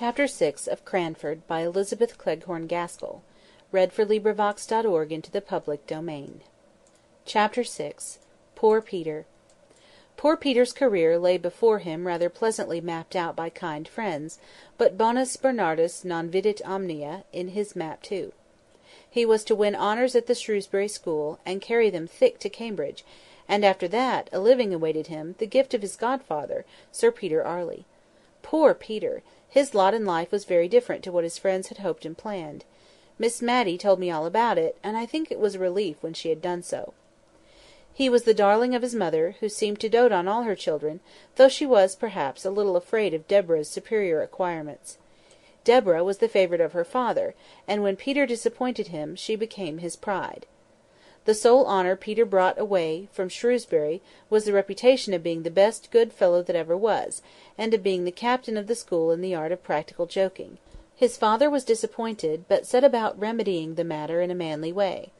Chapter 6 of Cranford by Elizabeth Cleghorn Gaskell (read-for-LibriVox.org into the public domain). Chapter 6 Poor Peter Poor Peter's career lay before him rather pleasantly mapped out by kind friends, but bonus Bernardus non vidit omnia in his map too. He was to win honours at the Shrewsbury School, and carry them thick to Cambridge, and after that a living awaited him, the gift of his godfather, Sir Peter Arley. Poor Peter! His lot in life was very different to what his friends had hoped and planned. Miss Matty told me all about it, and I think it was a relief when she had done so. He was the darling of his mother, who seemed to dote on all her children, though she was, perhaps, a little afraid of Deborah's superior acquirements. Deborah was the favourite of her father, and when Peter disappointed him, she became his pride. The sole honour Peter brought away from Shrewsbury was the reputation of being the best good fellow that ever was, and of being the captain of the school in the art of practical joking. His father was disappointed, but set about remedying the matter in a manly way.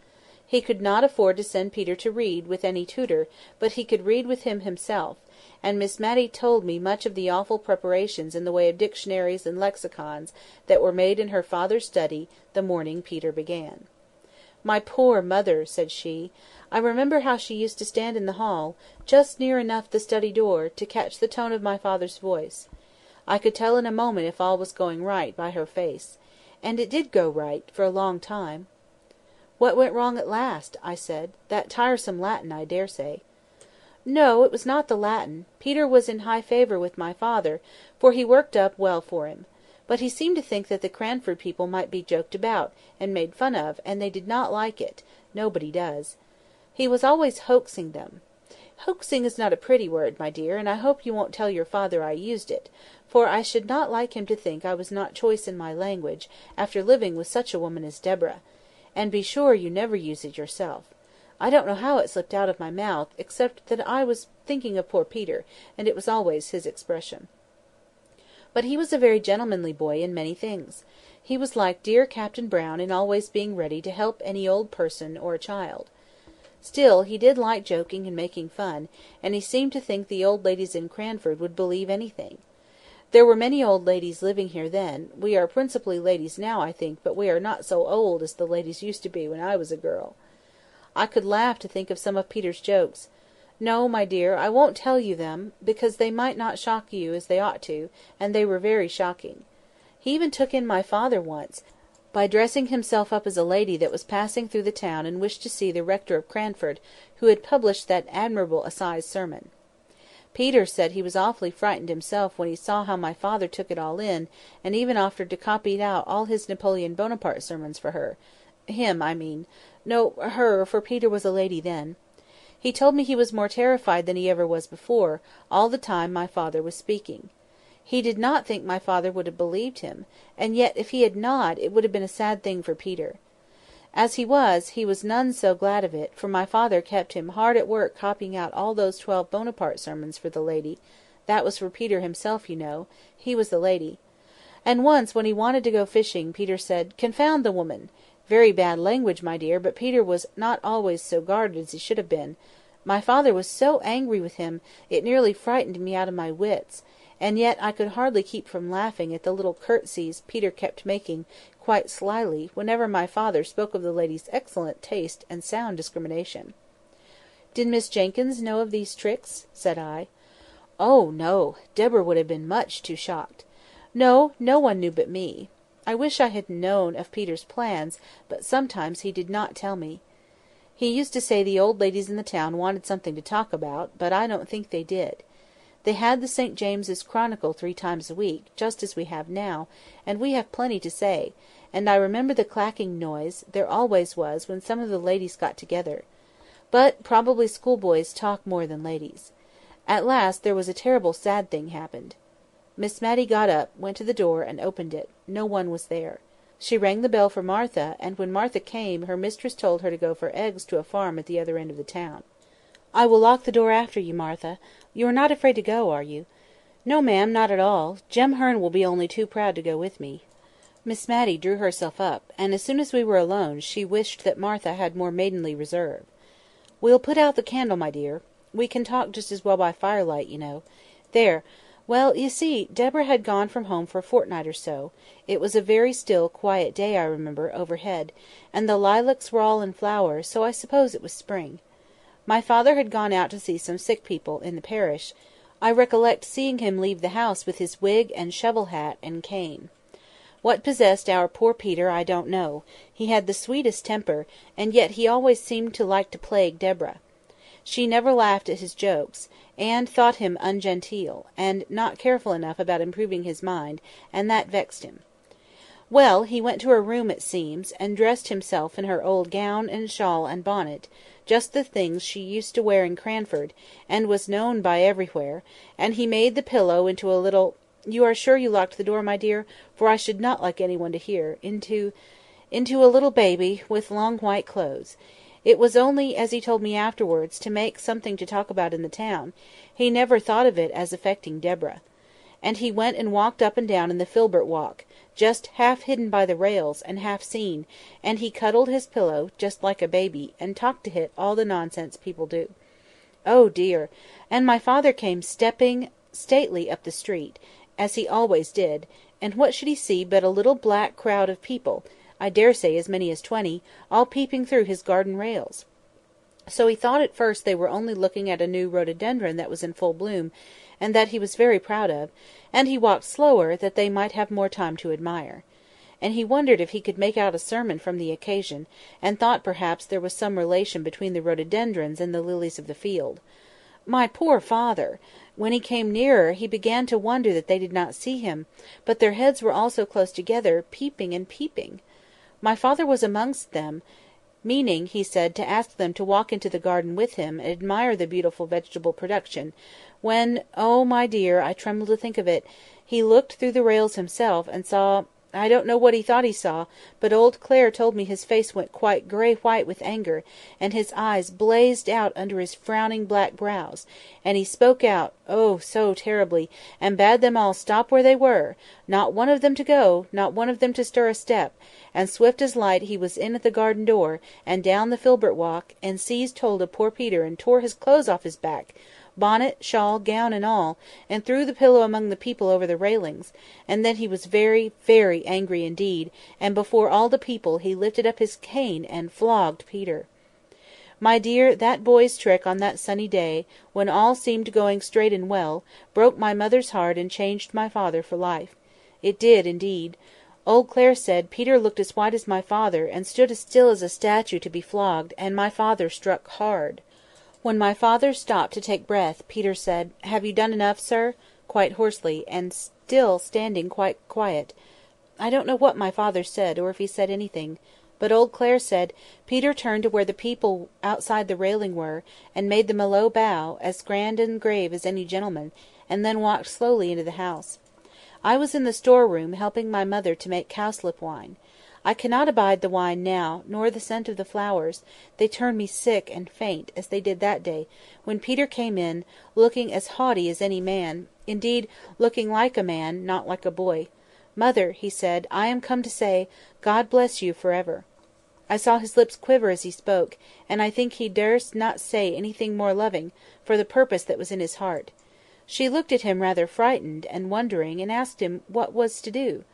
He could not afford to send Peter to read with any tutor, but he could read with him himself, and Miss Matty told me much of the awful preparations in the way of dictionaries and lexicons that were made in her father's study the morning Peter began. "My poor mother," said she, "I remember how she used to stand in the hall, just near enough the study door, to catch the tone of my father's voice. I could tell in a moment if all was going right, by her face. And it did go right, for a long time." "What went wrong at last?" I said. "That tiresome Latin, I daresay." "No, it was not the Latin. Peter was in high favour with my father, for he worked up well for him. But he seemed to think that the Cranford people might be joked about, and made fun of, and they did not like it. Nobody does. He was always hoaxing them. Hoaxing is not a pretty word, my dear, and I hope you won't tell your father I used it, for I should not like him to think I was not choice in my language, after living with such a woman as Deborah. And be sure you never use it yourself. I don't know how it slipped out of my mouth, except that I was thinking of poor Peter, and it was always his expression. But he was a very gentlemanly boy in many things. He was like dear Captain Brown in always being ready to help any old person or a child. Still, he did like joking and making fun, and he seemed to think the old ladies in Cranford would believe anything. There were many old ladies living here then. We are principally ladies now, I think, but we are not so old as the ladies used to be when I was a girl. I could laugh to think of some of Peter's jokes. No, my dear, I won't tell you them, because they might not shock you as they ought to, and they were very shocking. He even took in my father once, by dressing himself up as a lady that was passing through the town and wished to see the rector of Cranford, who had published that admirable assize sermon. Peter said he was awfully frightened himself when he saw how my father took it all in, and even offered to copy out all his Napoleon Bonaparte sermons for him, I mean. No, her, for Peter was a lady then. He told me he was more terrified than he ever was before, all the time my father was speaking. He did not think my father would have believed him, and yet if he had not, it would have been a sad thing for Peter. As he was none so glad of it, for my father kept him hard at work copying out all those 12 Bonaparte sermons for the lady. That was for Peter himself, you know. He was the lady. And once, when he wanted to go fishing, Peter said, "Confound the woman!" Very bad language, my dear, but Peter was not always so guarded as he should have been. My father was so angry with him, it nearly frightened me out of my wits, and yet I could hardly keep from laughing at the little curtsies Peter kept making, quite slyly, whenever my father spoke of the lady's excellent taste and sound discrimination. "Did Miss Jenkyns know of these tricks?" said I. "Oh, no! Deborah would have been much too shocked. No, no one knew but me. I wish I had known of Peter's plans, but sometimes he did not tell me. He used to say the old ladies in the town wanted something to talk about, but I don't think they did. They had the St. James's Chronicle 3 times a week, just as we have now, and we have plenty to say, and I remember the clacking noise there always was when some of the ladies got together. But probably schoolboys talk more than ladies. At last there was a terrible sad thing happened. Miss Matty got up, went to the door, and opened it. No one was there. She rang the bell for Martha, and when Martha came, her mistress told her to go for eggs to a farm at the other end of the town. "I will lock the door after you, Martha. You are not afraid to go, are you?" "No, ma'am, not at all. Jem Hearn will be only too proud to go with me." Miss Matty drew herself up, and as soon as we were alone she wished that Martha had more maidenly reserve. "We'll put out the candle, my dear. We can talk just as well by firelight, you know. There! Well, you see, Deborah had gone from home for a fortnight or so. It was a very still, quiet day, I remember, overhead, and the lilacs were all in flower, so I suppose it was spring. My father had gone out to see some sick people in the parish. I recollect seeing him leave the house with his wig and shovel hat and cane. What possessed our poor Peter I don't know. He had the sweetest temper, and yet he always seemed to like to plague Deborah. She never laughed at his jokes, and thought him ungenteel, and not careful enough about improving his mind, and that vexed him. Well, he went to her room, it seems, and dressed himself in her old gown and shawl and bonnet, just the things she used to wear in Cranford, and was known by everywhere, and he made the pillow into a little—you are sure you locked the door, my dear, for I should not like anyone to hear—into a little baby, with long white clothes. It was only, as he told me afterwards, to make something to talk about in the town. He never thought of it as affecting Deborah. And he went and walked up and down in the Filbert walk, just half hidden by the rails, and half seen, and he cuddled his pillow, just like a baby, and talked to it all the nonsense people do. Oh dear! And my father came stepping stately up the street, as he always did, and what should he see but a little black crowd of people, I daresay as many as 20, all peeping through his garden rails. So he thought at first they were only looking at a new rhododendron that was in full bloom, and that he was very proud of, and he walked slower, that they might have more time to admire. And he wondered if he could make out a sermon from the occasion, and thought perhaps there was some relation between the rhododendrons and the lilies of the field. My poor father! When he came nearer, he began to wonder that they did not see him, but their heads were all so close together, peeping and peeping. My father was amongst them, meaning, he said, to ask them to walk into the garden with him and admire the beautiful vegetable production, when, oh, my dear, I tremble to think of it, he looked through the rails himself, and saw—I don't know what he thought he saw, but old Clare told me his face went quite grey-white with anger, and his eyes blazed out under his frowning black brows, and he spoke out, oh, so terribly, and bade them all stop where they were, not one of them to go, not one of them to stir a step, and swift as light he was in at the garden door, and down the Filbert walk, and seized hold of poor Peter and tore his clothes off his back, bonnet, shawl, gown, and all, and threw the pillow among the people over the railings, and then he was very, very angry indeed, and before all the people he lifted up his cane and flogged Peter. My dear, that boy's trick on that sunny day, when all seemed going straight and well, broke my mother's heart and changed my father for life. It did, indeed. Old Clare said Peter looked as white as my father, and stood as still as a statue to be flogged, and my father struck hard. When my father stopped to take breath, Peter said, "Have you done enough, sir?" quite hoarsely, and still standing quite quiet. I don't know what my father said, or if he said anything, but old Clare said Peter turned to where the people outside the railing were, and made them a low bow, as grand and grave as any gentleman, and then walked slowly into the house. I was in the store-room, helping my mother to make cowslip wine. I cannot abide the wine now, nor the scent of the flowers. They turn me sick and faint, as they did that day, when Peter came in, looking as haughty as any man, indeed, looking like a man, not like a boy. "Mother," he said, "I am come to say, God bless you for ever." I saw his lips quiver as he spoke, and I think he durst not say anything more loving, for the purpose that was in his heart. She looked at him rather frightened and wondering, and asked him what was to do.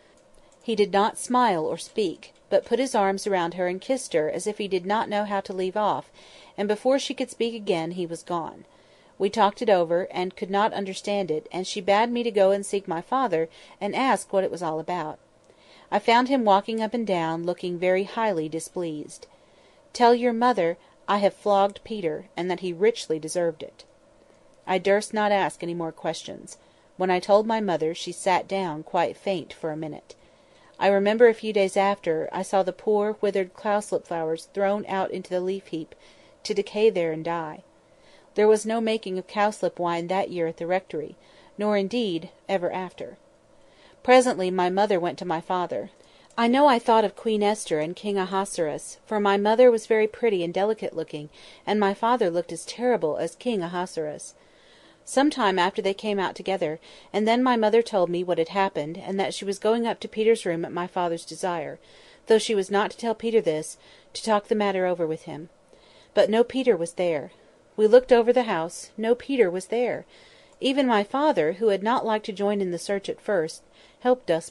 He did not smile or speak, but put his arms around her and kissed her as if he did not know how to leave off, and before she could speak again he was gone. We talked it over, and could not understand it, and she bade me to go and seek my father, and ask what it was all about. I found him walking up and down, looking very highly displeased. "Tell your mother I have flogged Peter, and that he richly deserved it." I durst not ask any more questions. When I told my mother, she sat down, quite faint, for a minute. I remember a few days after, I saw the poor, withered cowslip flowers thrown out into the leaf-heap, to decay there and die. There was no making of cowslip wine that year at the rectory, nor, indeed, ever after. Presently my mother went to my father. I know I thought of Queen Esther and King Ahasuerus, for my mother was very pretty and delicate-looking, and my father looked as terrible as King Ahasuerus. Some time after they came out together, and then my mother told me what had happened, and that she was going up to Peter's room at my father's desire, though she was not to tell Peter this, to talk the matter over with him. But no Peter was there. We looked over the house. No Peter was there. Even my father, who had not liked to join in the search at first, helped us